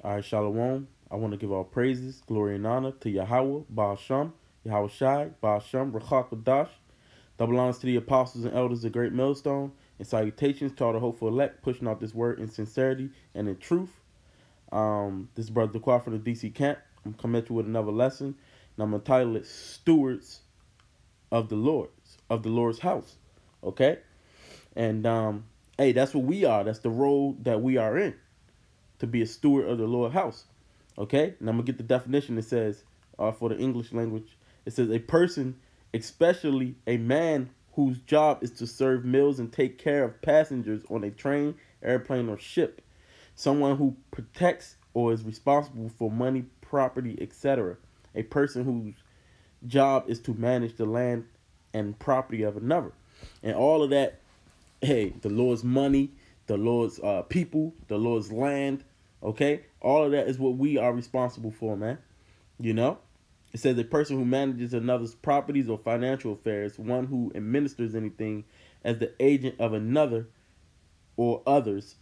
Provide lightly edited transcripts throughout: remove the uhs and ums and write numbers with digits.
All right, Shalom. I want to give all praises, glory, and honor to Yahweh, Baal Shem, Yahweh Shai, Baal Shem, Rachak Kodash. Double honors to the apostles and elders of Great Millstone, and salutations to all the hopeful elect pushing out this word in sincerity and in truth. This is Brother DeQuar from the DC camp. I'm coming at you with another lesson, and I'm going to title it Stewards of the Lord's house. Okay? And, hey, that's what we are. That's the role that we are in, to be a steward of the Lord's house. Okay? And I'm going to get the definition. It says, for the English language, it says a person, especially a man whose job is to serve meals and take care of passengers on a train, airplane, or ship. Someone who protects or is responsible for money, property, etc. A person whose job is to manage the land and property of another. And all of that, hey, the Lord's money, the Lord's people, the Lord's land, okay? All of that is what we are responsible for, man. You know? It says a person who manages another's properties or financial affairs, one who administers anything as the agent of another or others,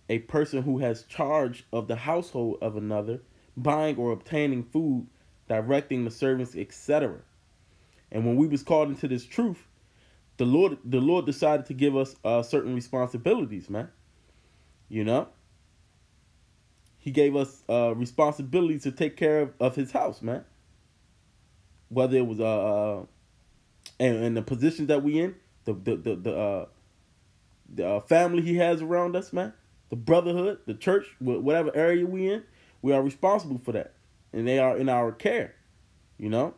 a person who has charge of the household of another, buying or obtaining food, directing the servants, etc. And when we was called into this truth, the Lord decided to give us certain responsibilities, man. You know? He gave us responsibilities to take care of his house, man. Whether it was and the positions that we in, the family he has around us, man, the brotherhood, the church, whatever area we in, we are responsible for that, and they are in our care, you know.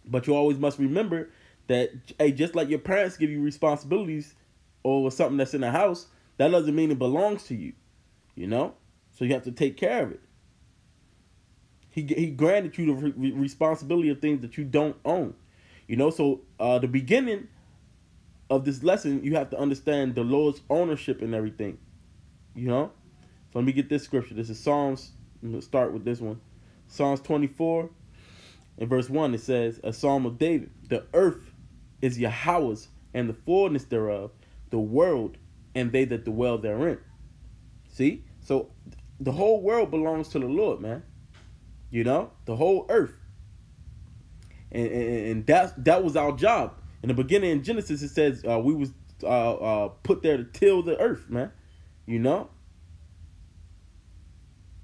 But you always must remember that, hey, just like your parents give you responsibilities over something that's in the house, that doesn't mean it belongs to you, you know. So you have to take care of it. He granted you the responsibility of things that you don't own. You know, so the beginning of this lesson, you have to understand the Lord's ownership and everything. You know? So let me get this scripture. This is Psalms. I'm going to start with this one. Psalms 24 and verse 1. It says, a psalm of David. The earth is Yahweh's and the fullness thereof, the world and they that dwell therein. See? So the whole world belongs to the Lord, man. You know, the whole earth. And that was our job. In the beginning in Genesis, it says we was put there to till the earth, man. You know?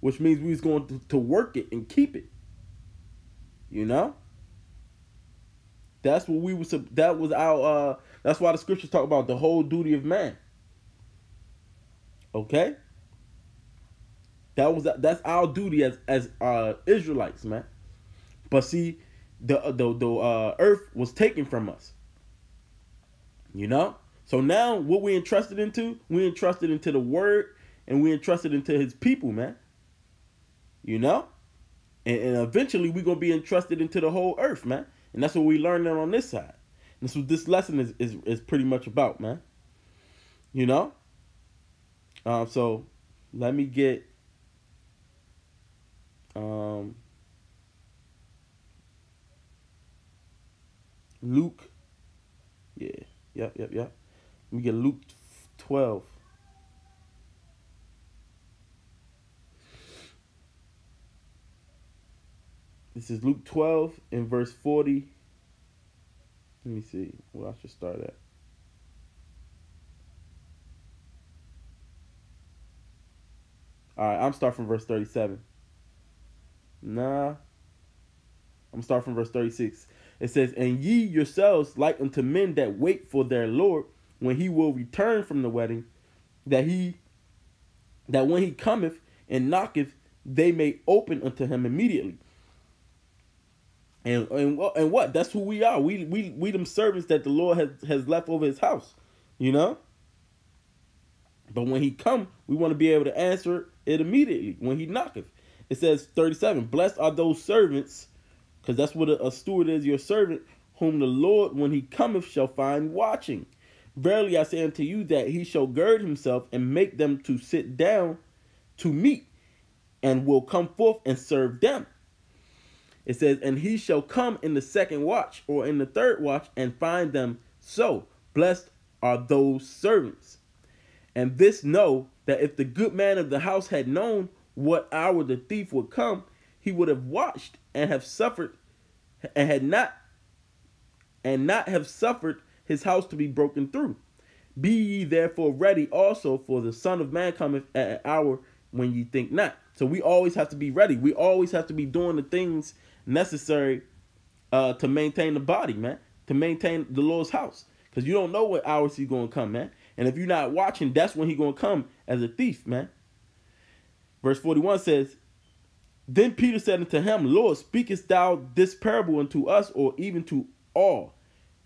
Which means we was going to work it and keep it. You know? That's what we was, that was our, that's why the scriptures talk about the whole duty of man. Okay? That's our duty as Israelites, man. But see, the earth was taken from us. You know? So now what we entrusted into? We entrusted into the word, and we entrusted into his people, man. You know? And eventually we're gonna be entrusted into the whole earth, man. And that's what we learned on this side. And that's what this lesson is pretty much about, man. You know? So let me get Luke. Yeah. Yep. Let me get Luke 12. This is Luke 12 in verse 40. Let me see where I should start at. All right, I'm starting from verse 37. Nah. I'm starting from verse 36. It says, and ye yourselves like unto men that wait for their Lord when he will return from the wedding, that when he cometh and knocketh, they may open unto him immediately. And what? That's who we are. We them servants that the Lord has left over his house, you know? But when he come, we want to be able to answer it immediately when he knocketh. It says 37, blessed are those servants, because that's what a steward is, your servant, whom the Lord, when he cometh, shall find watching. Verily I say unto you that he shall gird himself and make them to sit down to meat, and will come forth and serve them. It says, and he shall come in the second watch or in the third watch and find them so. Blessed are those servants. And this know, that if the good man of the house had known what hour the thief would come, he would have watched and have suffered and had not have suffered his house to be broken through. Be ye therefore ready also, for the Son of Man cometh at an hour when ye think not. So we always have to be ready. We always have to be doing the things necessary to maintain the body, man, to maintain the Lord's house. Because you don't know what hours he's going to come, man. And if you're not watching, that's when he's going to come as a thief, man. Verse 41 says, Then Peter said unto him, Lord, speakest thou this parable unto us, or even to all?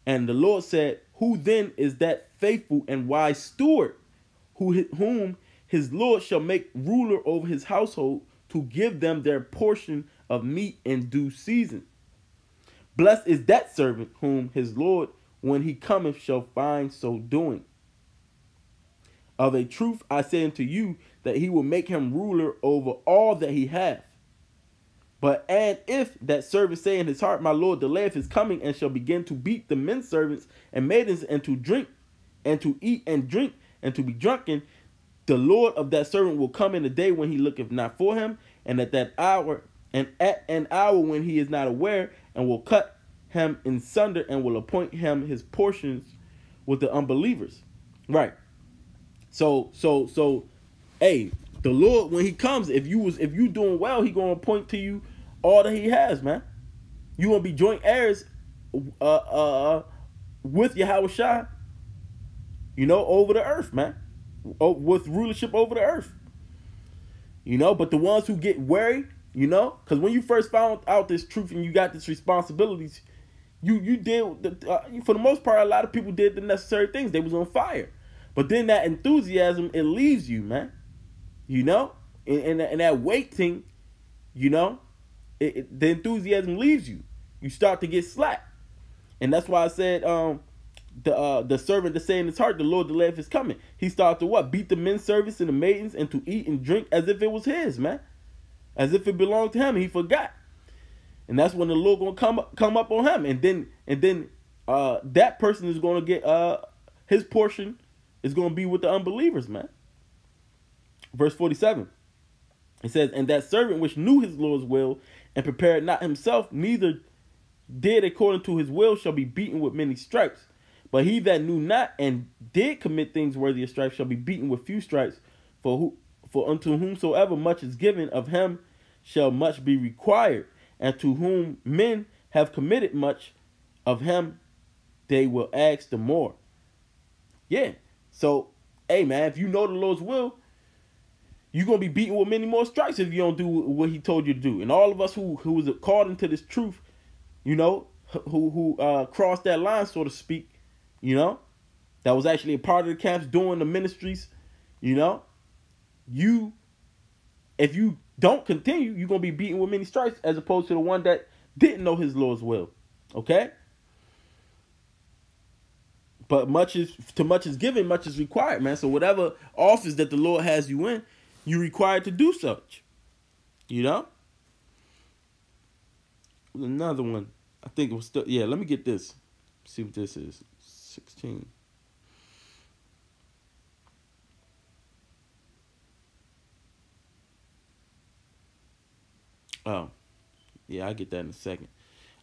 And the Lord said, Who then is that faithful and wise steward, whom his Lord shall make ruler over his household, to give them their portion of meat in due season? Blessed is that servant whom his Lord, when he cometh, shall find so doing. Of a truth I say unto you, that he will make him ruler over all that he hath. And if that servant say in his heart, My Lord delayeth his coming, and shall begin to beat the men servants and maidens, and to drink, and to eat and drink, and to be drunken, the Lord of that servant will come in a day when he looketh not for him, and at an hour when he is not aware, and will cut him in sunder, and will appoint him his portions with the unbelievers. Right. So, hey, the Lord, when he comes, if you doing well, he gonna appoint to you all that he has, man. You gonna be joint heirs with Yahushua, over the earth, man. With rulership over the earth. But the ones who get wary, because when you first found out this truth and you got this responsibilities, you did, for the most part, a lot of people did the necessary things. They was on fire. But then that enthusiasm, it leaves you, man. And that waiting, the enthusiasm leaves you. You start to get slack. And that's why I said the servant that say in his heart, the Lord delayeth his coming. He started to what? Beat the men servants and the maidens, and to eat and drink as if it was his, man. As if it belonged to him. He forgot. And that's when the Lord gonna come up on him. And then that person is gonna get his portion is gonna be with the unbelievers, man. Verse 47. It says, And that servant which knew his Lord's will, and prepared not himself, neither did according to his will, shall be beaten with many stripes. But he that knew not, and did commit things worthy of stripes, shall be beaten with few stripes. For unto whomsoever much is given, of him shall much be required. And to whom men have committed much, of him they will ask the more. Yeah. So, hey, man, if you know the Lord's will, you're going to be beaten with many more stripes if you don't do what he told you to do. And all of us who was called into this truth, who crossed that line, so to speak, that was actually a part of the camps doing the ministries, if you don't continue, you're going to be beaten with many stripes, as opposed to the one that didn't know his Lord's will. Okay? But much is given, much is required, man. So whatever office that the Lord has you in, you're required to do such. Another one. I think it was still, yeah, let me get this. See what this is. 16. Oh. Yeah, I'll get that in a second.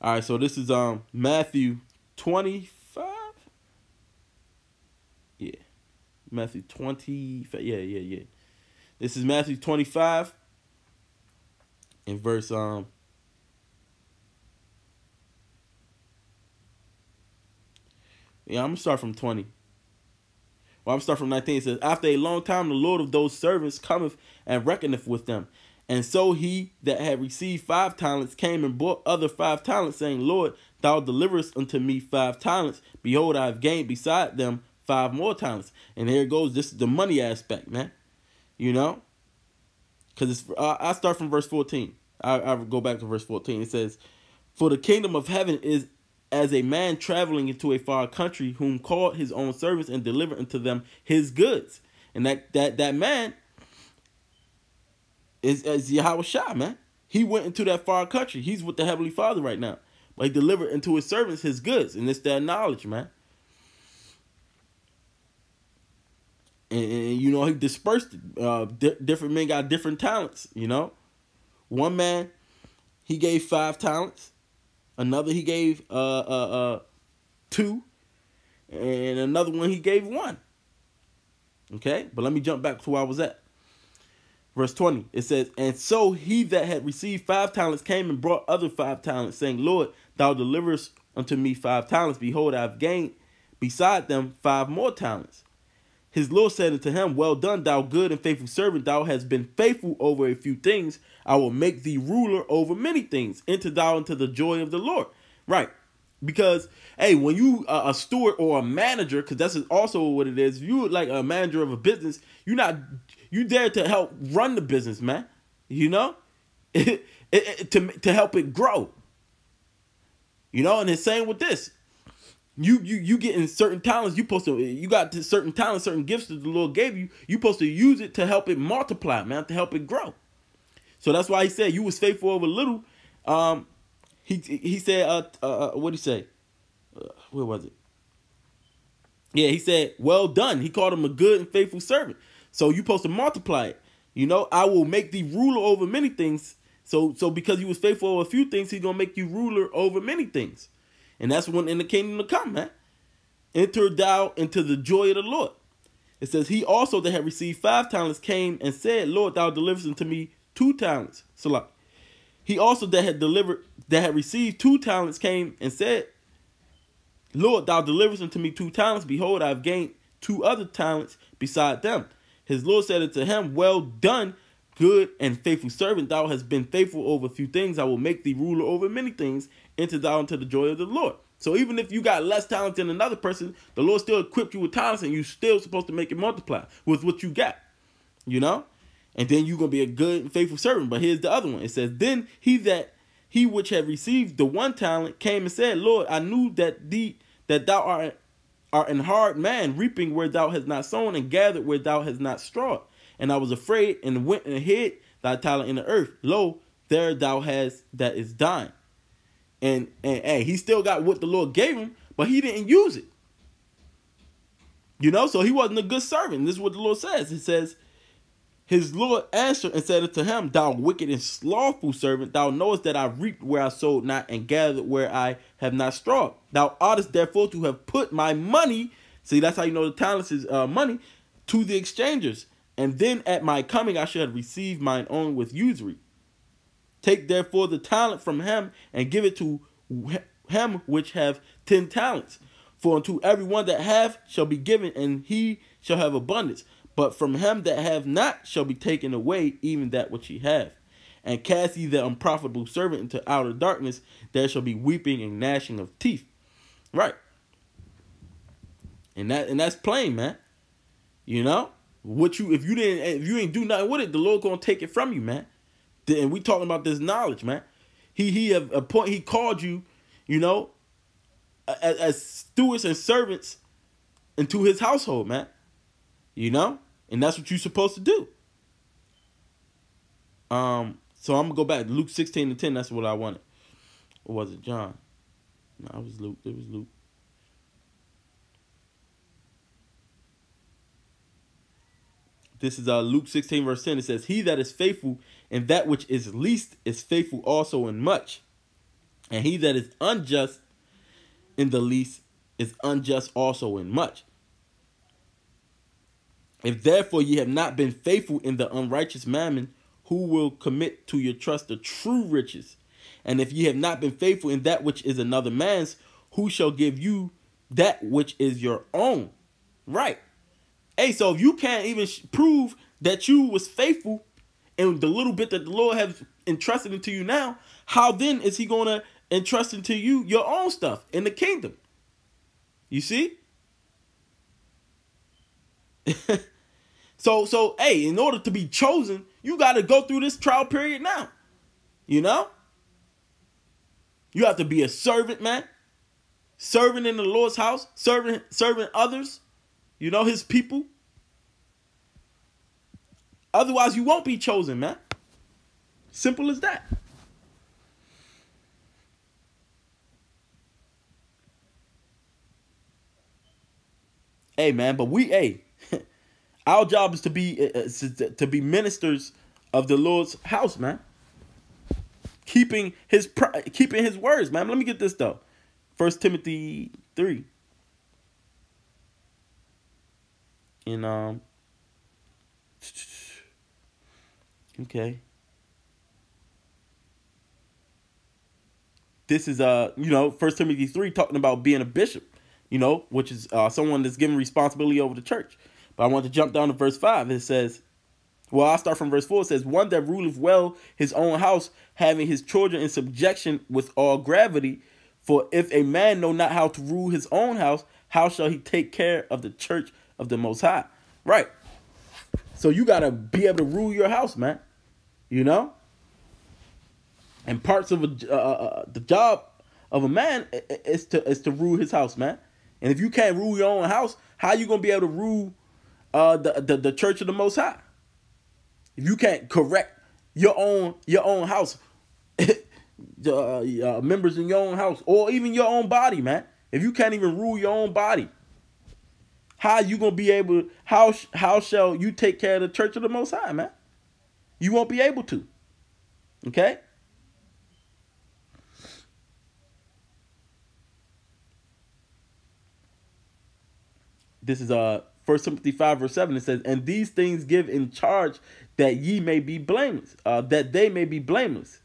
All right, so this is Matthew 25. Yeah. Matthew 25. Yeah. This is Matthew 25 in verse yeah, I'm going to start from 20. Well, I'm going to start from 19. It says, After a long time, the Lord of those servants cometh and reckoneth with them. And so he that had received 5 talents came and brought other 5 talents, saying, Lord, thou deliverest unto me 5 talents. Behold, I have gained beside them 5 more talents. And here it goes. This is the money aspect, man. Because it's I start from verse 14. I go back to verse 14. It says, For the kingdom of heaven is as a man traveling into a far country, whom called his own servants and delivered unto them his goods. And that man is Yahushua, man. He went into that far country. He's with the Heavenly Father right now. But he delivered into his servants his goods. And it's their knowledge, man. And he dispersed it. Different men got different talents. One man, he gave 5 talents. Another, he gave 2, and another one he gave 1. Okay, but let me jump back to where I was at. Verse 20, it says, "And so he that had received 5 talents came and brought other 5 talents, saying, Lord, thou deliverest unto me 5 talents. Behold, I have gained beside them 5 more talents. His Lord said unto him, Well done, thou good and faithful servant. Thou hast been faithful over a few things. I will make thee ruler over many things. Enter thou into the joy of the Lord." Right. Because, hey, when you a steward or a manager, because that's also what it is. If you like a manager of a business, you there to help run the business, man. To help it grow. And the same with this. You getting certain talents. You got certain talents, certain gifts that the Lord gave you. You supposed to use it to help it multiply, man, to help it grow. So that's why he said you was faithful over little. He said what did he say? Where was it? Yeah, he said, well done. He called him a good and faithful servant. So you supposed to multiply it. I will make thee ruler over many things. So because you was faithful over a few things, he's gonna make you ruler over many things. And that's when in the kingdom to come, man. Enter thou into the joy of the Lord. It says, he also that had received 5 talents came and said, Lord, thou deliverest unto me 2 talents. So he also that had received 2 talents came and said, Lord, thou deliverest unto me 2 talents. Behold, I have gained 2 other talents beside them. His Lord said unto him, Well done, good and faithful servant. Thou hast been faithful over a few things. I will make thee ruler over many things. Enter thou into the joy of the Lord. So even if you got less talent than another person, the Lord still equipped you with talents, and you still supposed to make it multiply with what you got. And then you're going to be a good and faithful servant. But here's the other one. It says, Then he which had received the 1 talent came and said, Lord, I knew that thou art an hard man, reaping where thou hast not sown, and gathered where thou hast not strawed. And I was afraid, and went and hid thy talent in the earth. Lo, there thou hast that is thine. And hey, he still got what the Lord gave him, but he didn't use it. So he wasn't a good servant. This is what the Lord says. It says, his Lord answered and said unto him, Thou wicked and slothful servant, thou knowest that I reaped where I sowed not, and gathered where I have not strawed. Thou oughtest therefore to have put my money, see, that's how you know the talents is money, to the exchangers. And then at my coming I should have received mine own with usury. Take therefore the talent from him, and give it to him which have 10 talents. For unto everyone that hath shall be given, and he shall have abundance. But from him that have not shall be taken away even that which he hath. And cast ye the unprofitable servant into outer darkness. There shall be weeping and gnashing of teeth. Right. And that's plain, man. If you ain't do nothing with it, the Lord gonna take it from you, man. And we talking about this knowledge, man. He called you, as stewards and servants into his household, man. And that's what you're supposed to do. So I'm gonna go back. Luke 16:10, that's what I wanted. Or was it John? No, it was Luke. It was Luke. This is Luke 16, verse 10. It says, He that is faithful in that which is least is faithful also in much. And he that is unjust in the least is unjust also in much. If therefore ye have not been faithful in the unrighteous mammon, who will commit to your trust the true riches? And if ye have not been faithful in that which is another man's, who shall give you that which is your own? Right. Hey, so if you can't even prove that you was faithful in the little bit that the Lord has entrusted into you now, how then is he going to entrust into you your own stuff in the kingdom? You see? So, hey, in order to be chosen, you got to go through this trial period now. You have to be a servant, man. Serving in the Lord's house, serving others, his people. Otherwise, you won't be chosen, man. Simple as that. Hey, man, but Our job is to be ministers of the Lord's house, man. Keeping his words, man. Let me get this though. 1 Timothy 3. And okay. This is 1 Timothy 3 talking about being a bishop, which is someone that's given responsibility over the church. But I want to jump down to verse 5. It says, well, I'll start from verse 4. It says, one that ruleth well his own house, having his children in subjection with all gravity. For if a man know not how to rule his own house, how shall he take care of the church of the Most High? Right. So you got to be able to rule your house, man. And parts of the job of a man is to rule his house, man. And if you can't rule your own house, how you going to be able to rule the church of the Most High? If you can't correct your own house, members in your own house, or even your own body, man. If you can't even rule your own body, how you gonna be able? How shall you take care of the church of the Most High, man? You won't be able to. Okay. This is 1 Timothy 5 verse 7. It says, and these things give in charge that ye may be blameless, that they may be blameless.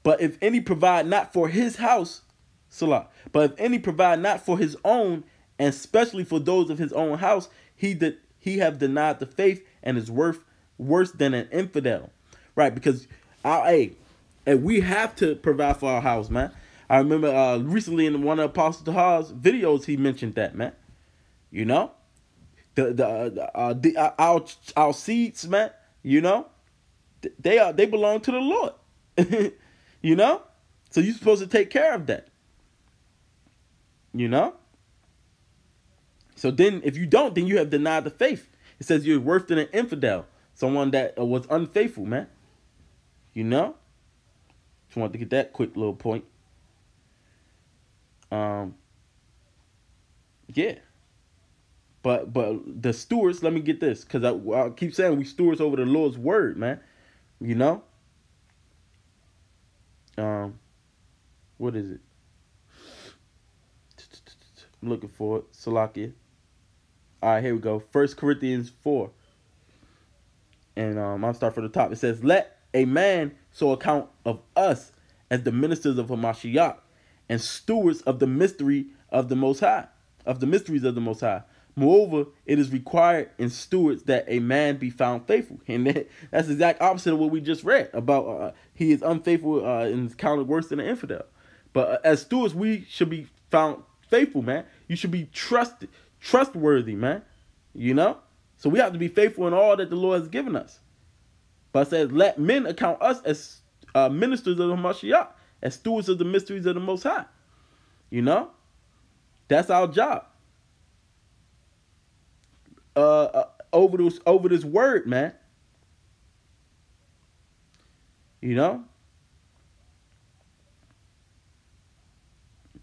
But if any provide not for his house, Salah, but if any provide not for his own, and especially for those of his own house, he have denied the faith and is worse than an infidel. Right? Because and we have to provide for our house, man. I remember recently in one of Apostle Tahar's videos, he mentioned that, man. Our seeds, man. They belong to the Lord. So you're supposed to take care of that. So then if you don't, then you have denied the faith. It says you're worse than an infidel, someone that was unfaithful, man. Just wanted to get that quick little point. Yeah. But the stewards, let me get this, because I keep saying we stewards over the Lord's word, man. What is it? I'm looking for it. Salakia. All right, here we go. 1 Corinthians 4. And I'll start from the top. It says, let a man so account of us as the ministers of Hamashiach and stewards of the mystery of the Most High, of the mysteries of the Most High. Moreover, it is required in stewards that a man be found faithful. And that's the exact opposite of what we just read about he is unfaithful and is counted worse than an infidel. But as stewards, we should be found faithful, man. You should be trustworthy, man. So we have to be faithful in all that the Lord has given us. But it says, let men account us as ministers of the Mashiach, as stewards of the mysteries of the Most High. That's our job. Over this word, man.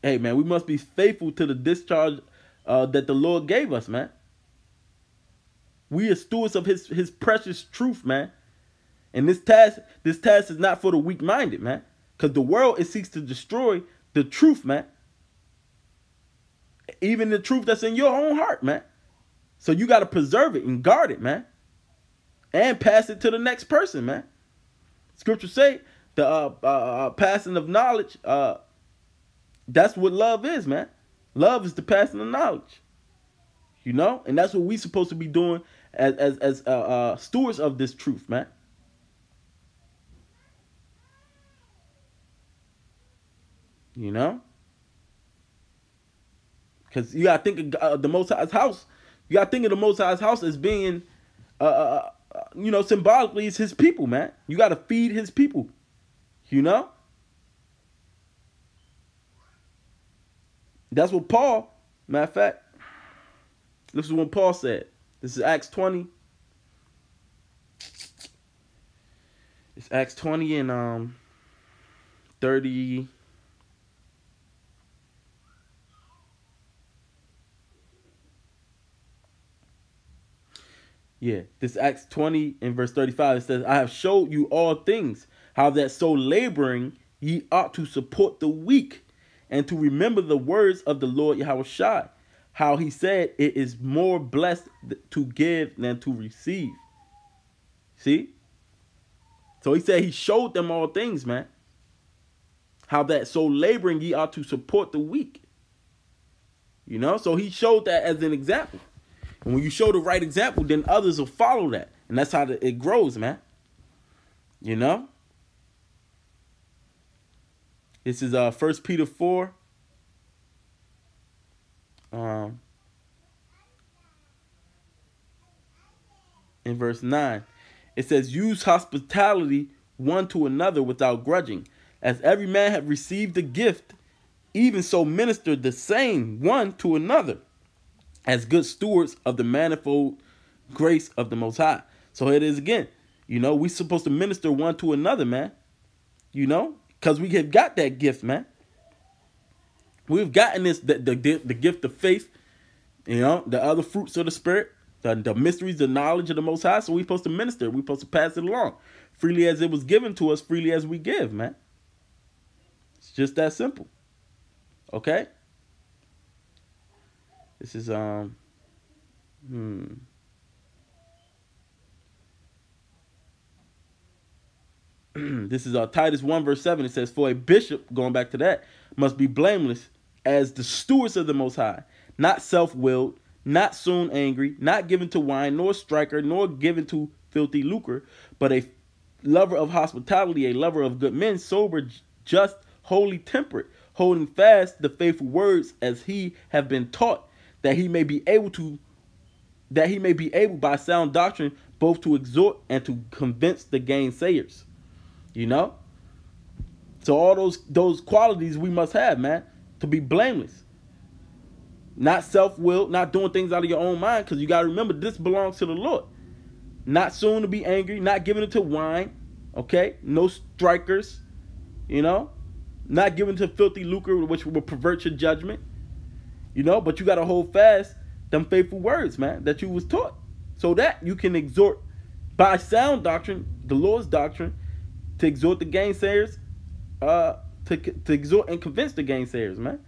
Hey, man, we must be faithful to the discharge that the Lord gave us, man. We are stewards of his precious truth, man. And this task is not for the weak-minded, man. Because the world, it seeks to destroy the truth, man. Even the truth that's in your own heart, man. So you got to preserve it and guard it, man. And pass it to the next person, man. Scripture say the passing of knowledge, that's what love is, man. Love is the passing of knowledge. And that's what we supposed to be doing as stewards of this truth, man. Because you gotta think of the Most High's house. You gotta think of the Most High's house as being, symbolically, it's his people, man. You gotta feed his people. That's what Paul, matter of fact, this is what Paul said. This is Acts 20. It's Acts 20 and 30. Yeah, this Acts 20 in verse 35, it says, I have showed you all things, how that so laboring ye ought to support the weak, and to remember the words of the Lord Yahushua, how he said, it is more blessed to give than to receive. See? So he said he showed them all things, man. How that so laboring ye ought to support the weak. You know, so he showed that as an example. And when you show the right example, then others will follow that. And that's how it grows, man. You know? This is 1 Peter 4. In verse 9. It says, use hospitality one to another without grudging. As every man have received a gift, even so minister the same one to another, as good stewards of the manifold grace of the Most High. So it is again, you know, we're supposed to minister one to another, man. You know, because we have got that gift, man. We've gotten this, the gift of faith, you know, the other fruits of the Spirit, the mysteries, the knowledge of the Most High. So we're supposed to minister. We're supposed to pass it along. Freely as it was given to us, freely as we give, man. It's just that simple. Okay? This is, this is Titus 1 verse 7. It says, for a bishop, going back to that, must be blameless as the stewards of the Most High, not self-willed, not soon angry, not given to wine, nor striker, nor given to filthy lucre, but a lover of hospitality, a lover of good men, sober, just, holy, temperate, holding fast the faithful words as he have been taught, that he may be able by sound doctrine both to exhort and to convince the gainsayers. You know? So all those qualities we must have, man, to be blameless. Not self-willed, not doing things out of your own mind, because you got to remember, this belongs to the Lord. Not soon to be angry, not giving it to wine, okay? No strikers, you know? Not giving to filthy lucre, which will pervert your judgment, you know? But you got to hold fast them faithful words, man, that you was taught, so that you can exhort by sound doctrine, the Lord's doctrine, to exhort the gainsayers, to exhort and convince the gainsayers, man.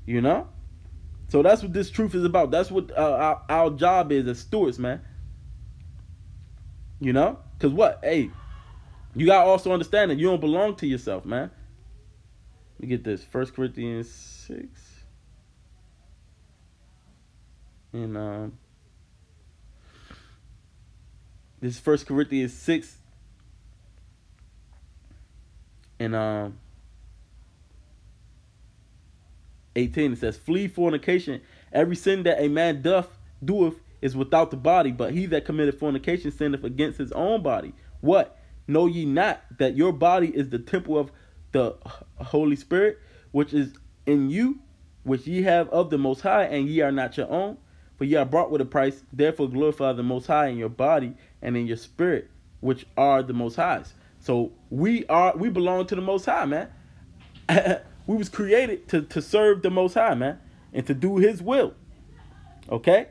You know? So that's what this truth is about. That's what our job is as stewards, man. You know? Because what? Hey, you got to also understand that you don't belong to yourself, man. Let me get this. 1 Corinthians 6. And this is 1 Corinthians 6. And 18, it says, flee fornication. Every sin that a man doeth is without the body, but he that committeth fornication sinneth against his own body. What? Know ye not that your body is the temple of the Holy Spirit, which is in you, which ye have of the Most High, and ye are not your own? For ye are bought with a price. Therefore glorify the Most High in your body and in your spirit, which are the Most High's. So we belong to the Most High, man. We was created to serve the Most High, man, and to do his will. Okay?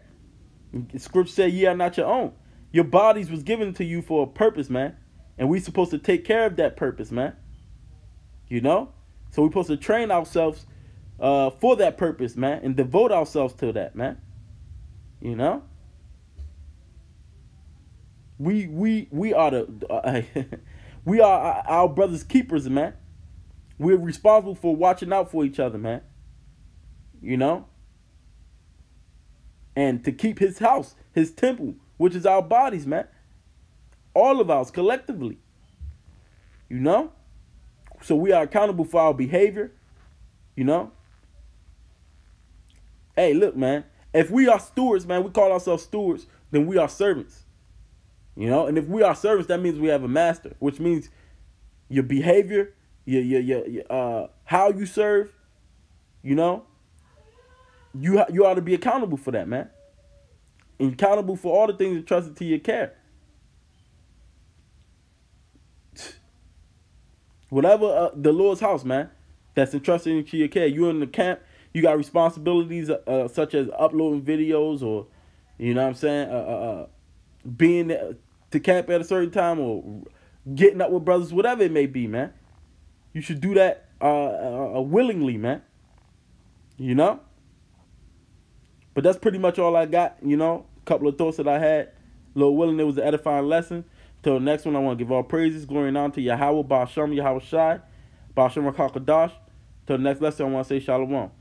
Scripture said ye are not your own. Your bodies was given to you for a purpose, man. And we supposed to take care of that purpose, man. You know? So we're supposed to train ourselves for that purpose, man, and devote ourselves to that, man. You know? We are the we are our brothers' keepers, man. We're responsible for watching out for each other, man. You know? And to keep his house, his temple, which is our bodies, man. All of us collectively. You know? So we are accountable for our behavior. You know? Hey, look, man. If we are stewards, man, we call ourselves stewards, then we are servants. You know? And if we are servants, that means we have a master, which means your behavior, your how you serve, you know, you ought to be accountable for that, man. And accountable for all the things entrusted to your care. Whatever the Lord's house, man, that's entrusted into your care. You're in the camp, you got responsibilities such as uploading videos, or, you know what I'm saying, being to camp at a certain time or getting up with brothers, whatever it may be, man. You should do that willingly, man. You know? But that's pretty much all I got, you know. A couple of thoughts that I had. Lord willing, it was an edifying lesson. Till the next one, I want to give all praises, glory, and honor to Yahweh, Ba'ashem, Yahweh Shai, Ba'ashem Rakakadash. Till the next lesson, I want to say Shalom.